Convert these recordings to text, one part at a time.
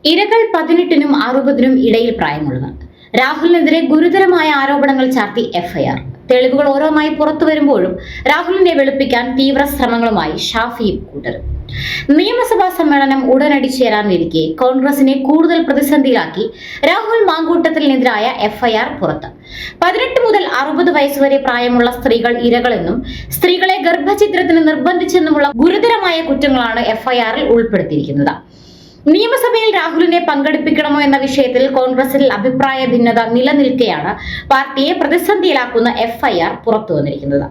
ഇരകൾ 18-നും 60-നും ഇടയിൽ പ്രായമുള്ളവർ. രാഹുലിനെതിരെ ഗുരുതരമായ ആരോപണങ്ങൾ ചാർത്തി എഫ്ഐആർ. തെളിവുകൾ ഓരോന്നായി പുറത്തു വരുമ്പോഴും രാഹുലിനെ വെളുപ്പിക്കാൻ തീവ്ര ശ്രമങ്ങളുമായി ഷാഫിയും കൂട്ടരും. നിയമസഭാ സമ്മേളനം ഉടനടി ചേരാനിരിക്കെ കോൺഗ്രസിനെ കൂടുതൽ പ്രതിസന്ധിയിലാക്കി രാഹുൽ മാങ്കൂട്ടത്തിനെതിരായ എഫ്ഐആർ പുറത്ത്. 18 മുതൽ 60 വയസ്സുവരെ പ്രായമുള്ള സ്ത്രീകൾ ഇരകളെന്നും സ്ത്രീകളെ ഗർഭഛിദ്രത്തിന് നിർബന്ധിച്ചെന്നുമുള്ള ഗുരുതരമായ കുറ്റങ്ങളാണ് എഫ്ഐആറിൽ ഉൾപ്പെടുത്തിയിരിക്കുന്നത്. നിയമസഭയിൽ രാഹുലിനെ പങ്കെടുപ്പിക്കണമോ എന്ന വിഷയത്തിൽ കോൺഗ്രസിൽ അഭിപ്രായ ഭിന്നത നിലനിൽക്കെയാണ് പാർട്ടിയെ പ്രതിസന്ധിയിലാക്കുന്ന എഫ്ഐആർ പുറത്തു വന്നിരിക്കുന്നത്.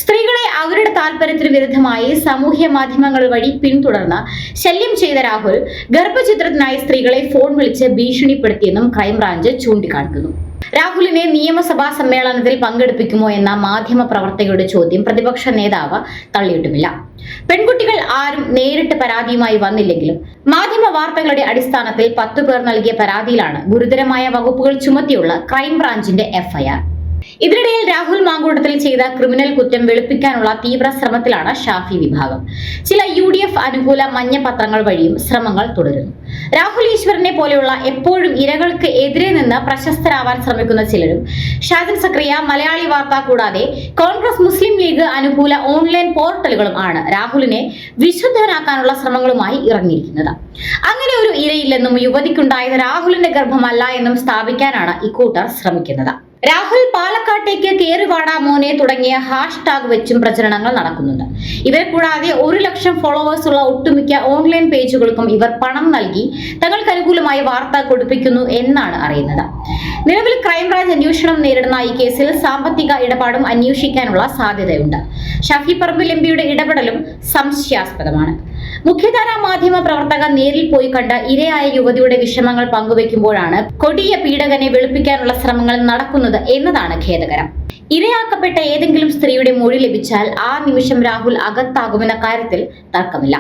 സ്ത്രീകളെ അവരുടെ താൽപര്യത്തിന് വിരുദ്ധമായി സാമൂഹ്യ മാധ്യമങ്ങൾ വഴി പിന്തുടർന്ന് ശല്യം ചെയ്ത രാഹുൽ ഗർഭഛിദ്രത്തിനായി സ്ത്രീകളെ ഫോൺ വിളിച്ച് ഭീഷണിപ്പെടുത്തിയെന്നും ക്രൈംബ്രാഞ്ച് ചൂണ്ടിക്കാണിക്കുന്നു. രാഹുലിനെ നിയമസഭാ സമ്മേളനത്തിൽ പങ്കെടുപ്പിക്കുമോ എന്ന മാധ്യമ പ്രവർത്തകരുടെ ചോദ്യം പ്രതിപക്ഷ നേതാവ് തള്ളിയിട്ടുമില്ല. പെൺകുട്ടികൾ ആരും നേരിട്ട് പരാതിയുമായി വന്നില്ലെങ്കിലും മാധ്യമ വാർത്തകളുടെ അടിസ്ഥാനത്തിൽ 10 പേർ നൽകിയ പരാതിയിലാണ് ഗുരുതരമായ വകുപ്പുകൾ ചുമത്തിയുള്ള ക്രൈംബ്രാഞ്ചിന്റെ എഫ്ഐആർ. ഇതിനിടയിൽ രാഹുൽ മാങ്കൂട്ടത്തിൽ ചെയ്ത ക്രിമിനൽ കുറ്റം വെളുപ്പിക്കാനുള്ള തീവ്ര ശ്രമത്തിലാണ് ഷാഫി വിഭാഗം. ചില UDF അനുകൂല മഞ്ഞ പത്രങ്ങൾ വഴിയും ശ്രമങ്ങൾ തുടരുന്നു. രാഹുൽ ഈശ്വറിനെ പോലെയുള്ള എപ്പോഴും ഇരകൾക്ക് എതിരെ നിന്ന് പ്രശസ്തരാവാൻ ശ്രമിക്കുന്ന ചിലരും ഷാജൻ സക്രിയ, മലയാളി വാർത്ത കൂടാതെ കോൺഗ്രസ്, മുസ്ലിം ലീഗ് അനുകൂല ഓൺലൈൻ പോർട്ടലുകളും ആണ് രാഹുലിനെ വിശുദ്ധനാക്കാനുള്ള ശ്രമങ്ങളുമായി ഇറങ്ങിയിരിക്കുന്നത്. അങ്ങനെ ഒരു ഇരയില്ലെന്നും യുവതിക്കുണ്ടായത് രാഹുലിന്റെ ഗർഭമല്ല എന്നും സ്ഥാപിക്കാനാണ് ഇക്കൂട്ടർ ശ്രമിക്കുന്നത്. രാഹുൽ പാലക്കാട്ടേക്ക് കേറിവാടാ മോനെ തുടങ്ങിയ ഹാഷ്ടാഗ് വെച്ചും പ്രചരണങ്ങൾ നടക്കുന്നുണ്ട്. ഇവരെ കൂടാതെ 1 ലക്ഷം ഫോളോവേഴ്സ് ഉള്ള ഒട്ടുമിക്ക ഓൺലൈൻ പേജുകൾക്കും ഇവർ പണം നൽകി തങ്ങൾക്ക് അനുകൂലമായി വാർത്ത കൊടുപ്പിക്കുന്നു എന്നാണ് അറിയുന്നത്. നിലവിൽ ക്രൈംബ്രാഞ്ച് അന്വേഷണം നേരിടുന്ന ഈ കേസിൽ സാമ്പത്തിക ഇടപാടും അന്വേഷിക്കാനുള്ള സാധ്യതയുണ്ട്. ഷാഫി പറമ്പിൽ MPയുടെ ഇടപെടലും സംശയാസ്പദമാണ്. മുഖ്യധാരാ മാധ്യമ പ്രവർത്തക നേരിൽ പോയി കണ്ട ഇരയായ യുവതിയുടെ വിഷമങ്ങൾ പങ്കുവെക്കുമ്പോഴാണ് കൊടിയ പീഡകനെ വെളുപ്പിക്കാനുള്ള ശ്രമങ്ങൾ നടക്കുന്നത് എന്നതാണ് ഖേദകരം. ഇരയാക്കപ്പെട്ട ഏതെങ്കിലും സ്ത്രീയുടെ മൊഴി ലഭിച്ചാൽ ആ നിമിഷം രാഹുൽ അകത്താകുമെന്ന കാര്യത്തിൽ തർക്കമില്ല.